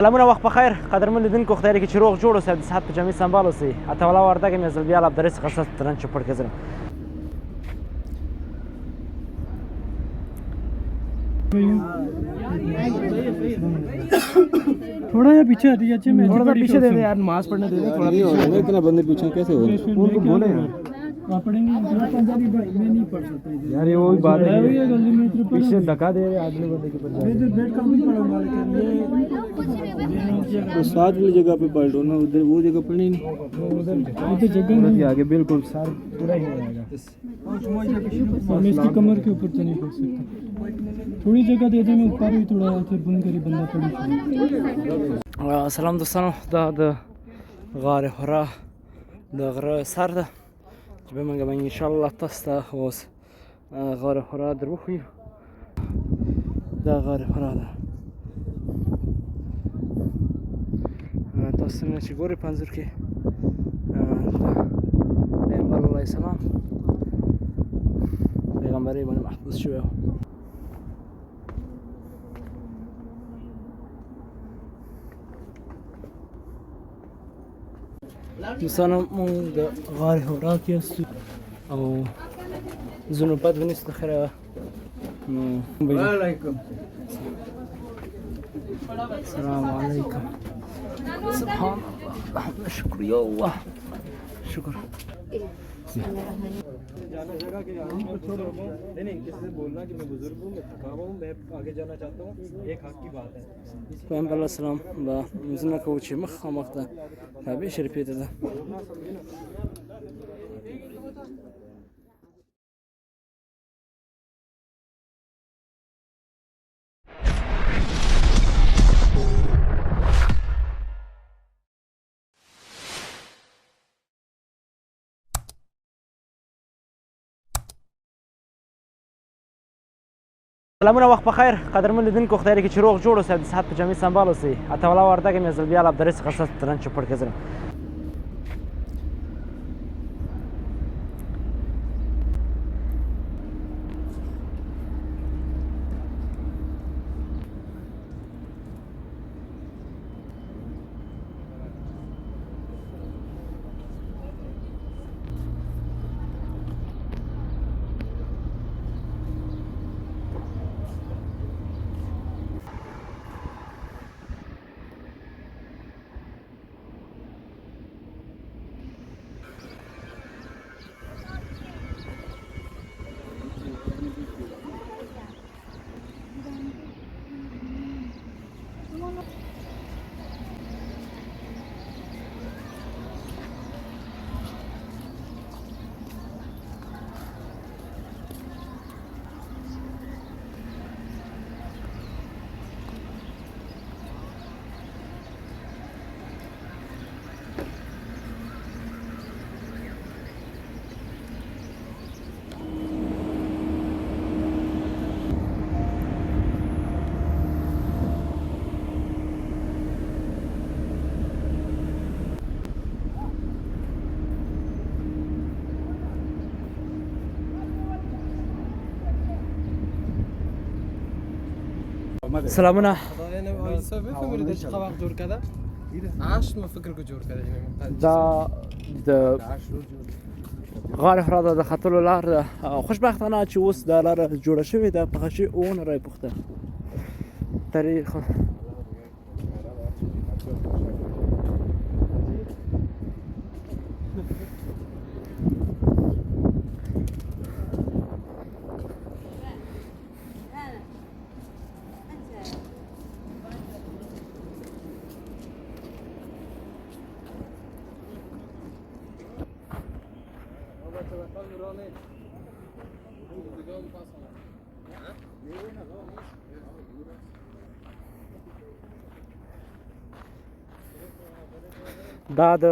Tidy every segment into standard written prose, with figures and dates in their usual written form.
سلامونه وخت بخیر قدرمن لیدونکو خدای چې روغ جوړ اوسئ د صحت په جامع سنبال اوسئ اته والا وردګ مې زلبیال عبدالرزاق څخه ست ترن چپړ کزرم थोड़ा या पीछे हटिए अच्छे में थोड़ा पीछे दे दे यार नमाज पढ़ने दे दे थोड़ा पीछे इतना बंदे पीछे कैसे हो उनको बोले आप पढ़ेंगे पंजाबी भाई मैं नहीं पढ़ सकता यार ये वही बात है गली में इधर पीछे धक्का दे आदमी बंदे के ऊपर मैं इधर बैठ कर नहीं पढ़ूंगा लेकिन तो साथ वाली जगह पे पढ़ लो ना, उधर वो जगह पढ़नी नहीं। ये जगह नहीं आगे बिल्कुल सर पूरा ही रहेगा मैं इसकी कमर के ऊपर तो नहीं पढ़ सकता। थोड़ी जगह दे दे मैं ऊपर ही थोड़ा फिर बंद करी बंदा पड़ी سلام دوستانو دا د غار حرا د غره سر ده چې به موږ به ان شاء الله تاسو ته اوس غار حرا دروښیو دا غار حرا ده تاسو څنګه چې ګورئ په انځور کې پیغمبر علیه السلام پیغمبري باندې محفوظ شوی و دوستانو مونږ د غار حرا کې یاستو او زونو بد ونیست خیره वालेकुम السلام علیکم سبحان الله شکر یا الله شکر जाना जगह के यहाँ पर छोड़ो नहीं किसी से बोलना कि मैं बुजुर्ग हूँ, मैं थका हुआ हूँ, मैं आगे जाना चाहता हूँ, एक हक की बात है। پیغمبر علیه السلام به موزونه کوو چې مخامخ د کعبې شریفې ته ده سلامونه وخت بخیر قدرمن لیدونکو خدای چې روغ جوړ اوسئ د صحت په جامع سنبال اوسئ اته والا وردګ مې زلبیال عبدالرزاق څخه ست ترن چپړ کزرم سلامونه دا د غار حرا د ختلو لار ده خوشبختانه چې اوس دا لاره جوړه شوې ده پخه شوې اون رای پوخته تاریخ دا د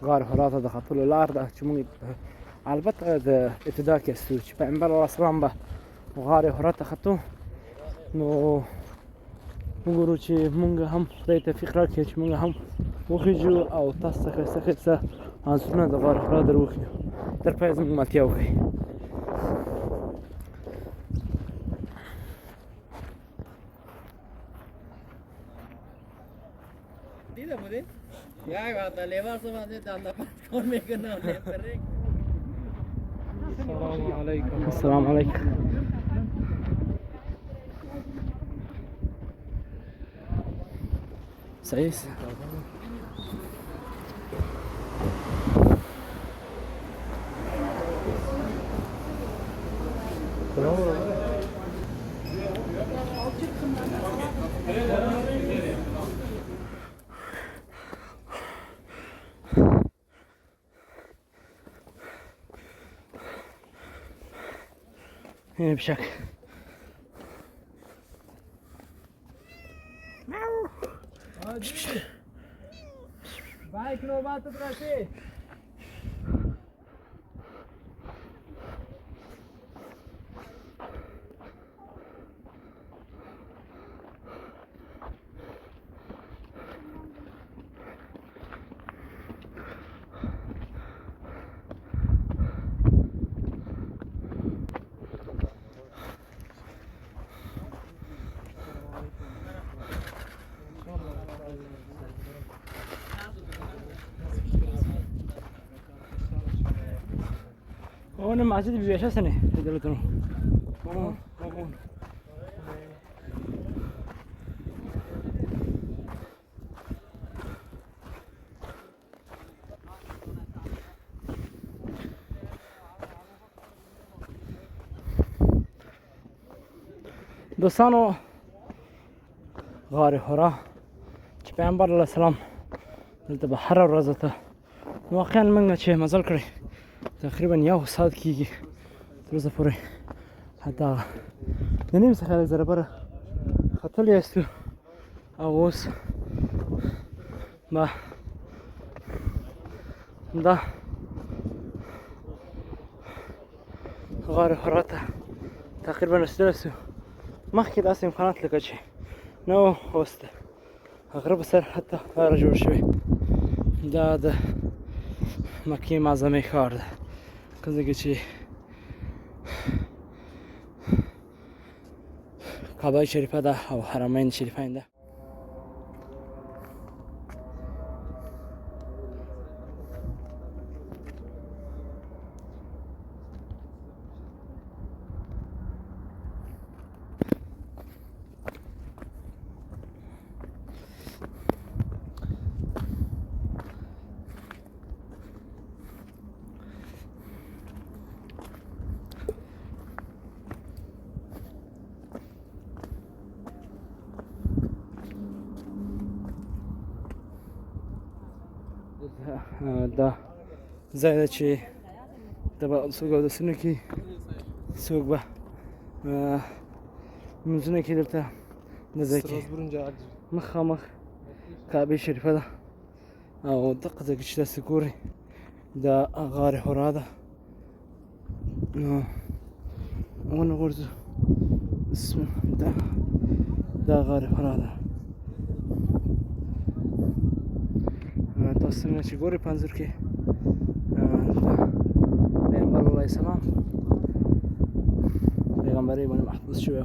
غار حرا ته د ختلو لار ده چې موږ البته د ابتدا کې استو چې پیغمبر علیه السلام به غار حرا ته ختو نو موږ ورو چې موږ هم خدای توفیق راکړي چې موږ هم وخیږو او تاسو ته ښایسته ښایسته انځورونه د غار حرا در وښیو تر پایه زموږ ملتیا وکړئ Tidak boleh. Ya kata lewat sama dia tanda paspor mereka nak lempar. Assalamualaikum. السلام عليكم. سعيد. هنا بشكل Baik nobat terasi. هون مسجد بيشة سنة دلتنا هون دوستانو غار حرا چې پیغمبر علیه السلام دلته به هره ورځ ته واقعا موږ چې مزل کړی تقریبا 1 ساعت کېږي تر اوسه پورې حتی د نیم څخه لږ زره بره ختلی یاستو او اوس به دا غار حرا ته تقریبا رسیدلی سو مخکې داسې امکانات لکه چې نه و اوس د غره په سر حتی لاره جوړ شوې دا د مکې معظمې ښار ده کوم ځای کې چې کعبه شریفه ده او حرمین شریفین ده دا ځای ده چې ته به څوک اودسونه کوي څوک به لمونځونه کوي دلته د ځای کې مخامخ کعبې شریفه ده او دغه ځای کې چې تاسې ګورئ دا غار حرا ده نو ونغورځو دا غار حرا ده تاسو څنګه چې ګورئ په انځور کې پیغمبر علیه السلام پیغمبرۍ باندې محفوظ شوی و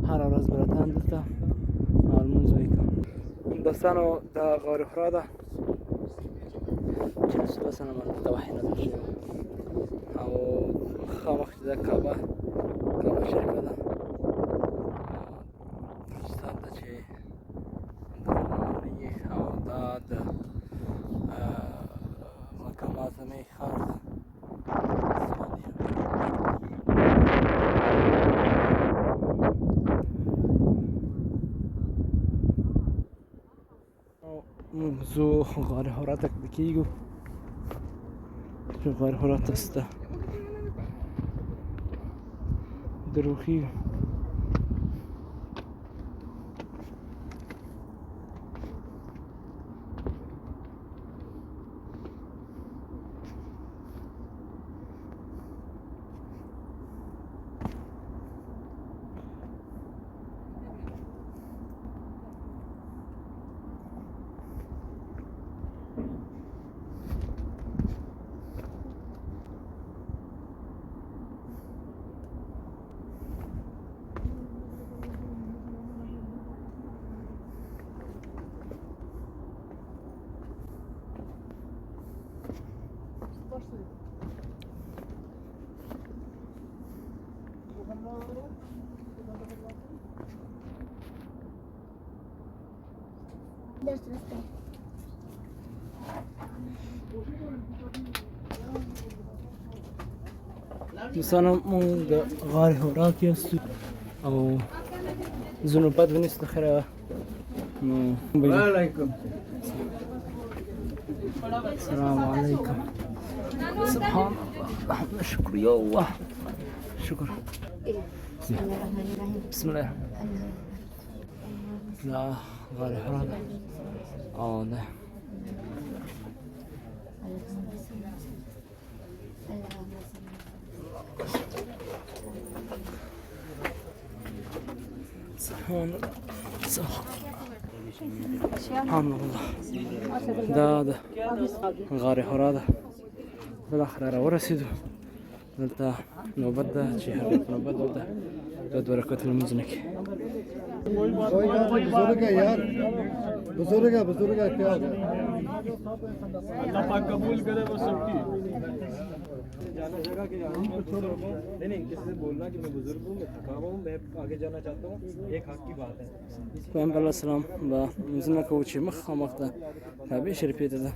هره ورځ به راتلم دلته او لمونځ به یې کوم دوستانو دا غار حرا ده چې رسول الله صلی الله علیه وسلم باندې دلته وحی نازل شوی او مخامخ چې دا کعبه شریفه ده پاکستان ته چې او دا د مکه معظمې ښار ده موږ ځو غار حرا ته کېږو چې غار حرا تاسو ته دروخیږو مثلا من غار هوراكي او ذنوبات بالنسبة خيرا वालेकुम السلام عليكم سبحان الله شكر يا الله شكر بسم الله لا غار هوراكي ده سبحان الله سبحان الله ده غار حرا بالاخره را ورسېدو دلته نوبت ده چې هغې په نوبت دلته دوه رکعته لمونځ نه کوي बुजुर्ग है यार बुजुर्ग है क्या हो गया अल्लाह पाक कबूल करे वो सबकी जाना जगह के नहीं किसी से बोलना कि मैं बुजुर्ग हूँ मैं थका हुआ हूँ मैं आगे जाना चाहता हूँ एक हक की बात है پیغمبر علیه السلام به لمونځ نه کوو چې مخامخ د کعبې شریفې ته ده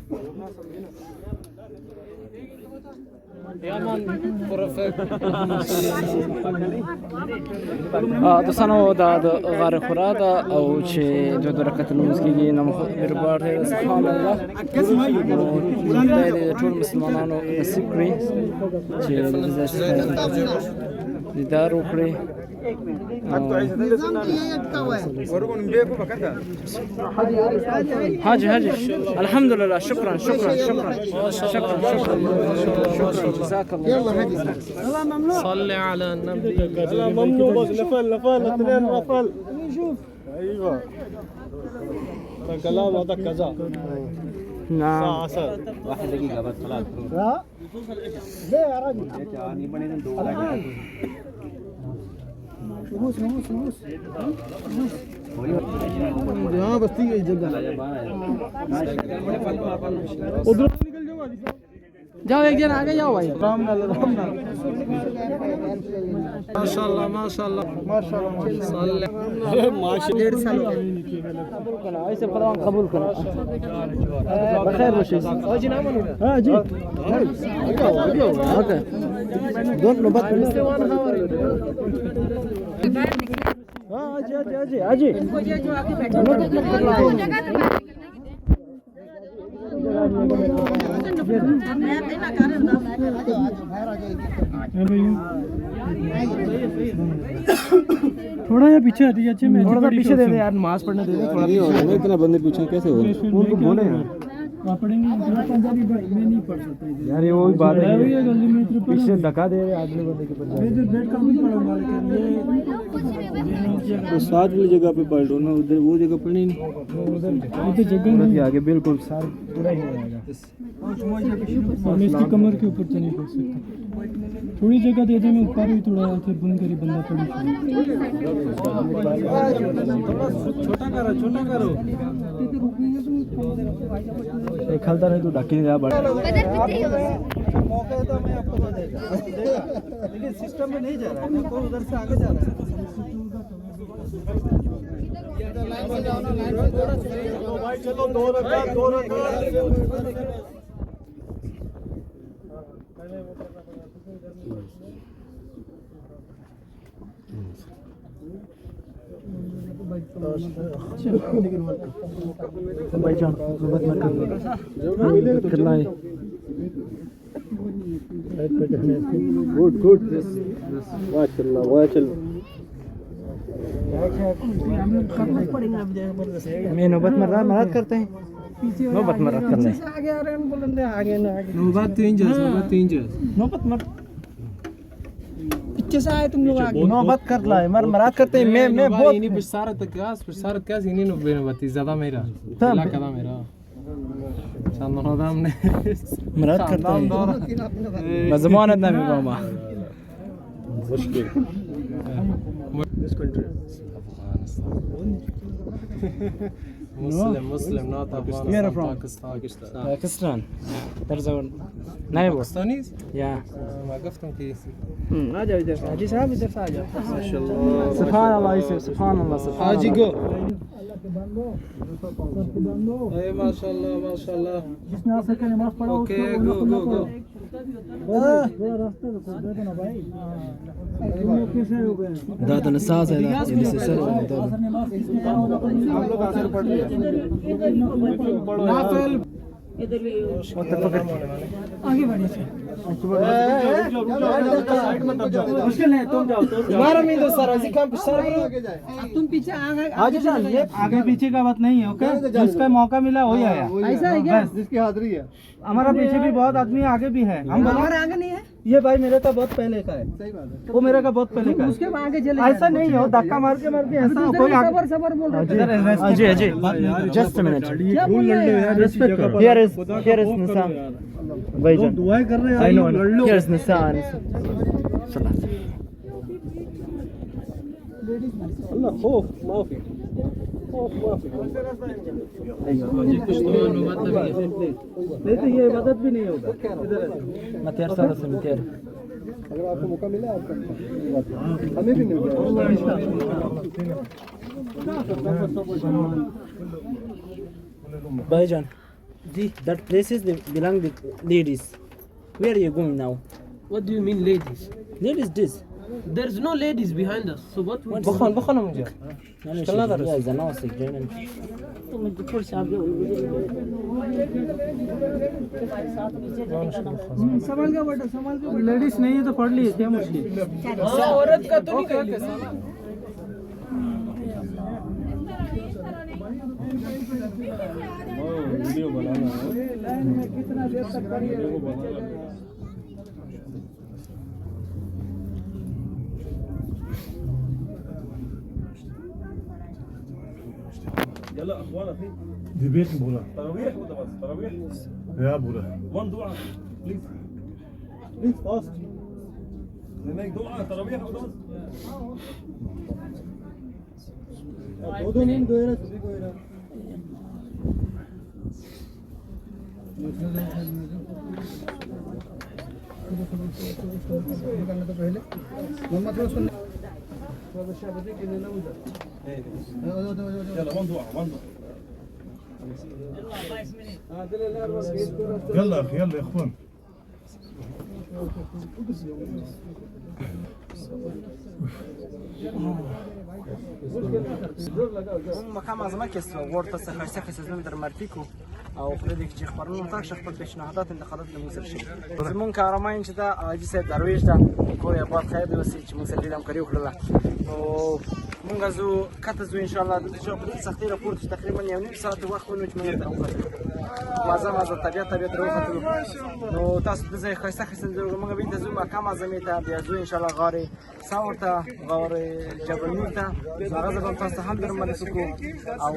دوستانو دا د غار حرا ده او چې دوه رکعته لمونځ کېږي نامحرمات سبحان الله خدای دې د ټول مسلمانانو نصیب کړي چې دیدار وکړي حاجي الحمد لله شكرا جزاك الله يلا حاجي صل على النبي لا ممنوع بس نفل اثنين نفل شوف ايوه الكلام هذا كذا نعم عسل 1 دقيقه بس خلاص لا ليه يا راجل فلوس यहाँ बस्ती गई जगह उधर निकल जाओ एक जन आगे जाओ भाई माशाल्लाह ऐसे फरमान कबूल करो बखैर वशी हाँ जी ओके दोनों बात हाँ आजी थोड़ा या पीछे हटिए अच्छे में थोड़ा सा पीछे दे दे यार नमाज पढ़ने दे दे थोड़ा पीछे इतना बंदे पीछे कैसे हो उनको बोले आप पढ़ेंगे पंजाबी भाई मैं नहीं पढ़ सकता यार ये वही बात है गली में पीछे धक्का दे रहे आदमी बंदे के ऊपर बेड का भी पढ़ूंगा तो साथ वाली जगह पे पढ़ लो ना उधर वो जगह पढ़नी नहीं तो जगह के आगे बिल्कुल सार पूरा ही रहेगा मैं इसकी कमर के ऊपर तो नहीं पढ़ सकता थोड़ी जगह दे दे मैं ऊपर ही थोड़ा फिर बंद करी बंदा पड़ी छोटा करो एक हलता नहीं तो ढके नहीं जा बड़ा मौका है तो मैं आपको दे देगा लेकिन सिस्टम में नहीं जा रहा है ना कोई उधर से आगे जा रहा है भाई चलो दो रकात भाईजान नौबत मत करना है गुड माशाल्लाह मैं नौबत मर्रात करते हैं नौबत मर्रात करना है नौबत तीन जज नौबत मर पीछे से आए तुम लोग आगे नौबत कर लाए मर्रात करते हैं मैं बहुत ini besar kas ini no bati zada mera la kada mera chandan adam ne मर्रात करते हैं बज़मानत ना भी बाबा मुश्किल this country Muslim not Where Afghanistan from? Pakistan there's a neighbor Pakistanis yeah वقفتم की आ जाओ इधर हाजी साहब इधर से आ जाओ سبحان الله يوسف سبحان الله हाजी go माशाल्लाह माशाल्लाह जिसने आ सके नमाज पढ़ा ओके गो गो गो थोड़ा रास्ता रुको दे देना भाई कैसे हो गए दादा ने सास है ना जिससे सर नमाज किसने पढ़ा होगा हम लोग असर पढ़ लिया नाफिल आगे बढ़िए से मुश्किल है तुम जाओ तुम्हारा मींदो सर अजी काम सर तुम पीछे आगे जाइए आगे पीछे का बात नहीं है ओके जिसका मौका मिला वही आया ऐसा है क्या जिसकी हाजिरी है हमारा पीछे भी बहुत आदमी आगे भी है हम हमारे आगे नहीं है ये भाई मेरे का बहुत पहले का है सही बात है वो मेरे का बहुत पहले का है उसके आगे चले ऐसा नहीं हो धक्का मार के ऐसा कोई सबर बोल रहा Ajay Ajay just a minute here is Nishan भाईजान दुआएं कर रहे हैं आई नो हियर इज निशान अल्लाह खौफ माफी खौफ माफी नहीं तो ये इबादत भी नहीं होगा मैं तेरे साथ से तेरे अगर आपको मौका मिला आप हमें भी मिल भाईजान जी that place is belong the ladies where are you going now What do you mean ladies? ladies this There's no ladies behind us. So what we بخون مجا يا زناصي جنن संभाल के बैठो संभाल के लेडीज नहीं है तो पढ़ ली क्या मुश्किल औरत का तो नहीं कहते वीडियो बनाना है कितना देर तक पढ़िए يلا اخوانا في دي بيت بولا تراويح وده بس تراويح يا بولا وان دعاء بليز بليز فاست هناك دعاء تراويح وده بس दो मिनट गए ना सभी गए ना निकलने तो पहले मोहम्मद को सुन يلا وان دعاء وان دعاء يلا اخي يلا يا اخوان مقام از ما کس ورته څخه څخه سزم در مرتیکو او خپل چې خبرونه تاک شخص خپل پیشنهادات انتقادات لموږ شي زمون کارماین چې دا عاجز صاحب درویش دا کور یې بار خیر دی چې موږ سره هم کړیو کړل او موږ زو کته زو ان شاء الله د شغل سختي راپور تقریبا یو نیم ساعت وخت ونو چې موږ ته مازه طبيعت روحته نو تاسو د ځای خاصه خاصه موږ به د زو مقام اعظم ته بیا زو ان شاء الله غاري ساورته غار جبل نور ته هغه ځکه تاسو هم در ملک کو او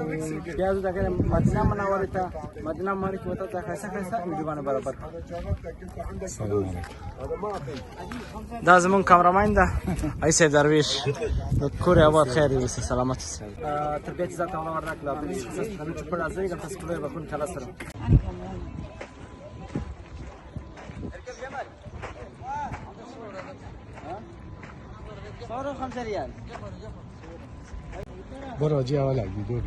بیا زو دغه مدینه منوره ته مدینه ملک وته ته خاصه خاصه ویډیوونه برابر دا زمون کامرمان ده ایسه درویش کور آباد خیر وي سلامت تربیت ذات الله ورک لا بلی خاصه د په لازمي د تاسو کولای بكون کلا سره برو جي ولا فيديو